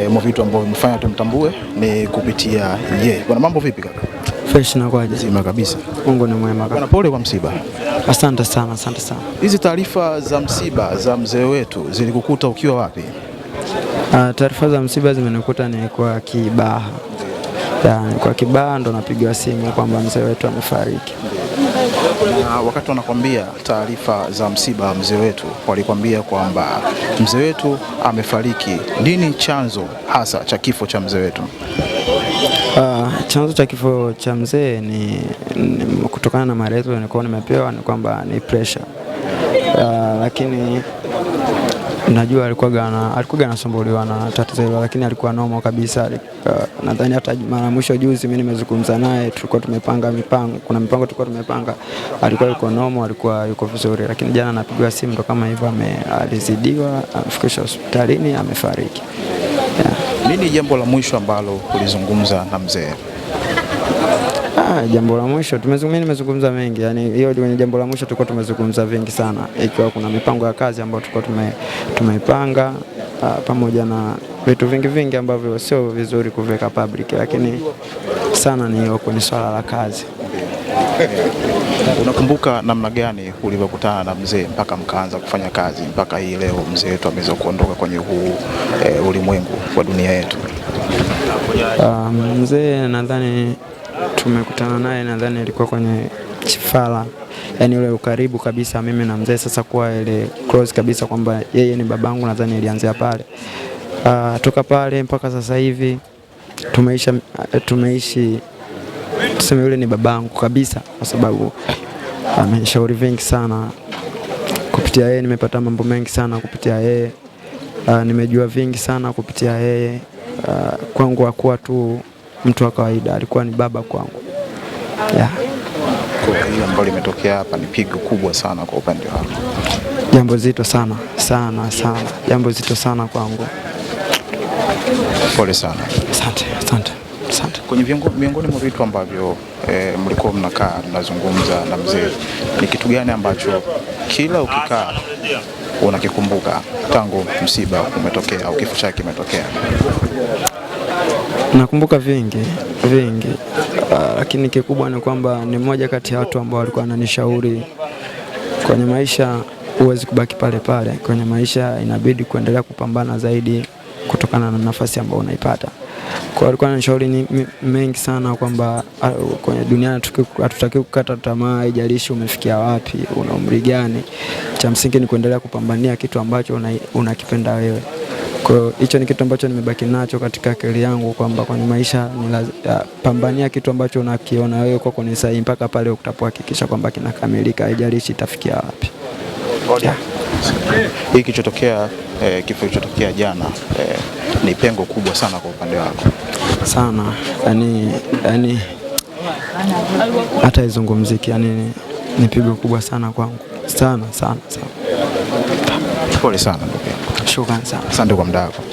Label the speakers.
Speaker 1: mwa vitu ambavyo vimefanya tumtambue ni kupitia yeye. Bwana, mambo vipi kaka?
Speaker 2: Fresh na kwaje?
Speaker 1: Zima kabisa.
Speaker 2: Mungu ni mwema kaka.
Speaker 1: Bwana, pole kwa msiba.
Speaker 2: Asante sana, asante sana.
Speaker 1: Hizi taarifa za msiba za mzee wetu zilikukuta ukiwa wapi?
Speaker 2: Taarifa za msiba zimenikuta ni kwa Kibaha. Kwa Kibaha ndo napigiwa simu kwamba mzee wetu amefariki.
Speaker 1: Na wakati wanakwambia taarifa za msiba mzee wetu, walikwambia kwamba mzee wetu amefariki. Nini chanzo hasa cha kifo cha mzee wetu?
Speaker 2: Chanzo cha kifo cha mzee ni kutokana na maelezo nilikuwa nimepewa ni kwamba ni pressure. Lakini najua alikuwa anasumbuliwa na tatizo hilo, lakini alikuwa normal kabisa. Nadhani hata mara mwisho juzi mimi nimezungumza naye, tulikuwa tumepanga kuna mipango tulikuwa tumepanga, alikuwa yuko normal, alikuwa yuko vizuri, lakini jana napigiwa simu ndo kama hivyo alizidiwa, amefikishwa hospitalini, amefariki.
Speaker 1: Nini jambo la mwisho ambalo ulizungumza na mzee?
Speaker 2: Jambo la mwisho nimezungumza mengi, yani hiyo kwenye jambo la mwisho tulikuwa tumezungumza vingi sana, ikiwa kuna mipango ya kazi ambayo tulikuwa tumeipanga, pamoja na vitu vingi ambavyo sio vizuri kuweka public, lakini sana ni hiyo kwenye swala la kazi.
Speaker 1: Unakumbuka namna gani ulivyokutana na mzee mpaka mkaanza kufanya kazi mpaka hii leo mzee wetu ameweza kuondoka kwenye huu ulimwengu wa dunia yetu?
Speaker 2: Mzee nadhani tumekutana naye, nadhani alikuwa kwenye Chifala, yani ule ukaribu kabisa mimi na mzee sasa kuwa ile close kabisa kwamba yeye ni babangu, nadhani ilianzia pale. Toka pale mpaka sasa hivi tumeishi tuseme yule ni babangu kabisa, kwa sababu amenishauri vingi sana kupitia yeye, nimepata mambo mengi sana kupitia yeye, nimejua vingi sana kupitia yeye. Kwangu hakuwa tu mtu wa kawaida, alikuwa ni baba kwangu.
Speaker 1: Kwa hiyo ambalo limetokea hapa ni pigo kubwa sana kwa upande wako.
Speaker 2: Jambo zito sana, jambo zito sana kwangu.
Speaker 1: Pole sana.
Speaker 2: Asante.
Speaker 1: Kwenye miongoni mwa vitu ambavyo mlikuwa mnakaa mnazungumza na mzee, ni kitu gani ambacho kila ukikaa unakikumbuka tangu msiba umetokea au kifo chake kimetokea?
Speaker 2: Nakumbuka vingi, lakini kikubwa ni kwamba ni mmoja kati ya watu ambao walikuwa wananishauri kwenye maisha, huwezi kubaki pale pale kwenye maisha, inabidi kuendelea kupambana zaidi kutokana na nafasi ambayo unaipata. Kwa alikuwa ananishauri mengi sana kwamba kwenye dunia hatutaki kukata tamaa, haijalishi umefikia wapi, una umri gani, cha msingi ni kuendelea kupambania kitu ambacho unakipenda wewe. Kwa hicho ni kitu ambacho nimebaki nacho katika akili yangu kwamba kwenye maisha pambania kitu ambacho unakiona wewe kwa ni sahihi mpaka pale utakapohakikisha kwamba kinakamilika, haijalishi itafikia wapi.
Speaker 1: Hiki kilichotokea, kifo kilichotokea jana, ni pengo kubwa sana kwa upande wako.
Speaker 2: Sana, yani hata izungumziki, yani ni pigo kubwa sana kwangu. Sana.
Speaker 1: Pole sana.
Speaker 2: Shukrani sana.
Speaker 1: Asante kwa muda wako.